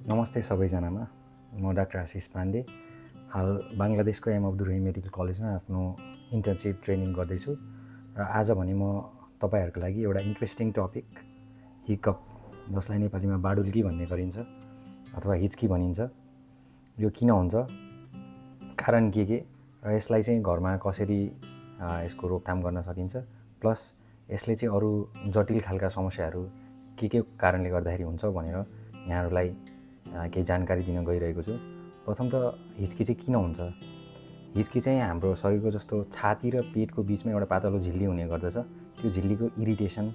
नमस्ते सबैजनामा। म डा.आशिष पाण्डे हाल बङ्गलादेशको एम अब्दुल रहिम मेडिकल कलेजमा आफ्नो इन्टर्नसिप ट्रेनिङ गर्दैछु र आज भने म तपाईहरुको लागि एउटा इन्ट्रेस्टिङ टपिक हिकअप, जसलाई नेपालीमा बाडुल्की भन्ने गरिन्छ अथवा हिचकी भनिन्छ, यो किन हुन्छ, कारण के र यसलाई चाहिँ घरमा कसरी यसको रोकथाम गर्न सकिन्छ, प्लस यसले चाहिँ अरू जटिल खालका समस्याहरू के कारणले गर्दाखेरि हुन्छ भनेर यहाँहरूलाई केही जानकारी दिन गइरहेको छु। प्रथम त हिचकी चाहिँ किन हुन्छ? हिचकी चाहिँ हाम्रो शरीरको जस्तो छाती र पेटको बिचमा एउटा पातलो झिल्ली हुने गर्दछ। त्यो झिल्लीको इरिटेसन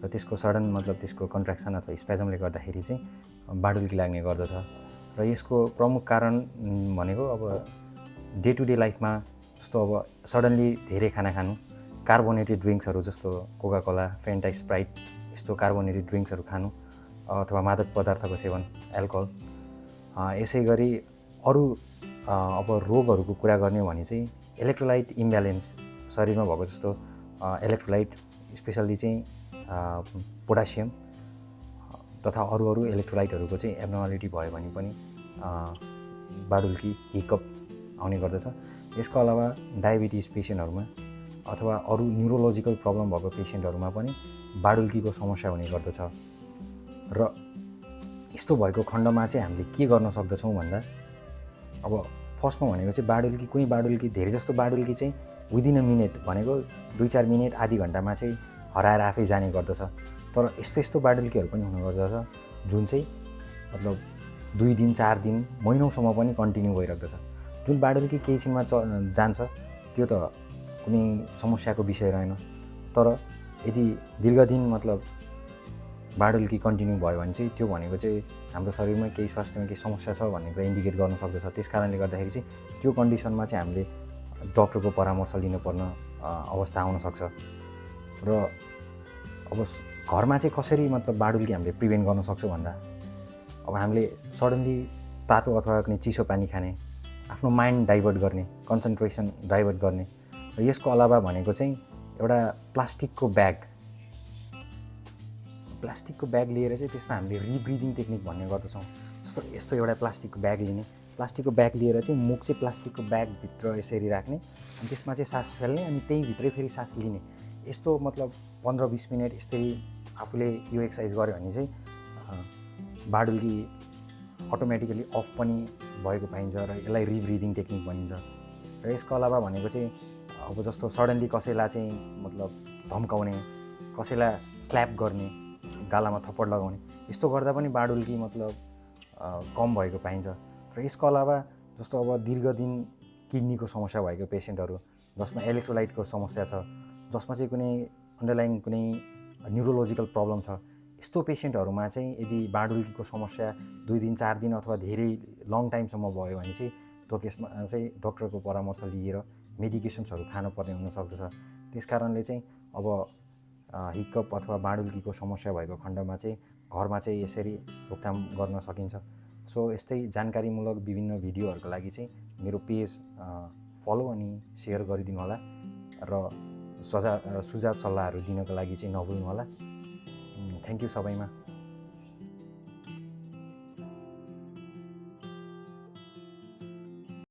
र त्यसको सडन त्यसको कन्ट्र्याक्सन अथवा स्प्याजमले गर्दाखेरि चाहिँ बाडुल्की लाग्ने गर्दछ। र यसको प्रमुख कारण भनेको अब डे टु डे लाइफमा जस्तो अब सडनली धेरै खाना खानु, कार्बोनेटेड ड्रिङ्क्सहरू जस्तो कोका कोला, फेन्टा, स्प्राइट यस्तो कार्बोनेटेड ड्रिङ्क्सहरू खानु अथवा मादक पदार्थको सेवन, एल्कोहल। यसै गरी अरू अब रोगहरूको कुरा गर्ने हो भने चाहिँ इलेक्ट्रोलाइट इम्ब्यालेन्स, शरीरमा भएको जस्तो इलेक्ट्रोलाइट स्पेसल्ली चाहिँ पोटासियम तथा अरू इलेक्ट्रोलाइटहरूको चाहिँ एब्नर्मालिटी भयो भने पनि बाडुल्की, हिकअप आउने गर्दछ। यसको अलावा डायबिटिज पेसेन्टहरूमा अथवा अरू न्युरोलोजिकल प्रब्लम भएको पेसेन्टहरूमा पनि बाडुल्कीको समस्या हुने गर्दछ। र यस्तो भएको खण्डमा चाहिँ हामीले के गर्न सक्दछौँ भन्दा, अब फर्स्टमा भनेको चाहिँ बाडुल्की, कुनै बाडुल्की, धेरै जस्तो बाडुल्की चाहिँ विदिन अ मिनट भनेको 2-4 मिनट, आधी घन्टामा चाहिँ हराएर आफै जाने गर्दछ। तर यस्तो बाडुल्कीहरू पनि हुने गर्दछ जुन चाहिँ मतलब 2 दिन, 4 दिन, महिनौसम्म पनि कन्टिन्यू भइरहेको। जुन बाडुल्की केही छिनमा जान्छ त्यो त कुनै समस्याको विषय रहेन, तर यदि दीर्घदिन मतलब बाडुल्की कन्टिन्यू भयो भने चाहिँ त्यो भनेको चाहिँ हाम्रो शरीरमा केही स्वास्थ्यमा केही समस्या छ भन्ने कुरा इन्डिकेट गर्न सक्दछ। त्यस कारणले गर्दाखेरि चाहिँ त्यो कन्डिसनमा चाहिँ हामीले डक्टरको परामर्श लिनुपर्न अवस्था आउन सक्छ। र अब घरमा चाहिँ कसरी मतलब बाडुल्की हामीले प्रिभेन्ट गर्न सक्छौँ भन्दा, अब हामीले सडनली तातो अथवा कुनै चिसो पानी खाने, आफ्नो माइन्ड डाइभर्ट गर्ने, कन्सन्ट्रेसन डाइभर्ट गर्ने। र यसको अलावा भनेको चाहिँ एउटा प्लास्टिकको ब्याग लिएर चाहिँ त्यसमा हामीले रिब्रिदिङ टेक्निक भन्ने गर्दछौँ। जस्तो यस्तो एउटा प्लास्टिकको ब्याग लिने, प्लास्टिकको ब्याग लिएर चाहिँ मुख चाहिँ प्लास्टिकको ब्यागभित्र यसरी राख्ने, अनि त्यसमा चाहिँ सास फेल्ने, अनि त्यही भित्रै फेरि सास लिने। यस्तो मतलब 15-20 मिनट यसरी आफूले यो एक्सर्साइज गर्यो भने चाहिँ बाडुल्की अटोमेटिकली अफ पनि भएको पाइन्छ र यसलाई रिब्रिदिङ टेक्निक भनिन्छ। र यसको अलावा भनेको चाहिँ अब जस्तो सडनली कसैलाई चाहिँ मतलब धम्काउने, कसैलाई स्ल्याप गर्ने, गालामा थप्पड लगाउने, यस्तो गर्दा पनि बाडुल्की मतलब कम भएको पाइन्छ। र यसको अलावा जस्तो अब दीर्घदिन किडनीको समस्या भएको पेसेन्टहरू, जसमा इलेक्ट्रोलाइटको समस्या छ, जसमा चाहिँ कुनै अन्डरलाइङ कुनै न्युरोलोजिकल प्रब्लम छ, यस्तो पेसेन्टहरूमा चाहिँ यदि बाडुल्कीको समस्या 2 दिन, 4 दिन अथवा धेरै लङ टाइमसम्म भयो भने चाहिँ त्यो केसमा चाहिँ डक्टरको परामर्श लिएर मेडिकेसन्सहरू खानुपर्ने हुन सक्दछ। त्यस कारणले चाहिँ अब हिकअप अथवा बाडुल्कीको समस्या भएको खण्डमा चाहिँ घरमा चाहिँ यसरी रोकथाम गर्न सकिन्छ। सो यस्तै जानकारीमूलक विभिन्न भिडियोहरूको लागि चाहिँ मेरो पेज फलो अनि सेयर गरिदिनु होला र सुझाव सल्लाहहरू दिनको लागि चाहिँ नभुल्नु होला। थ्याङ्क यू सबैमा।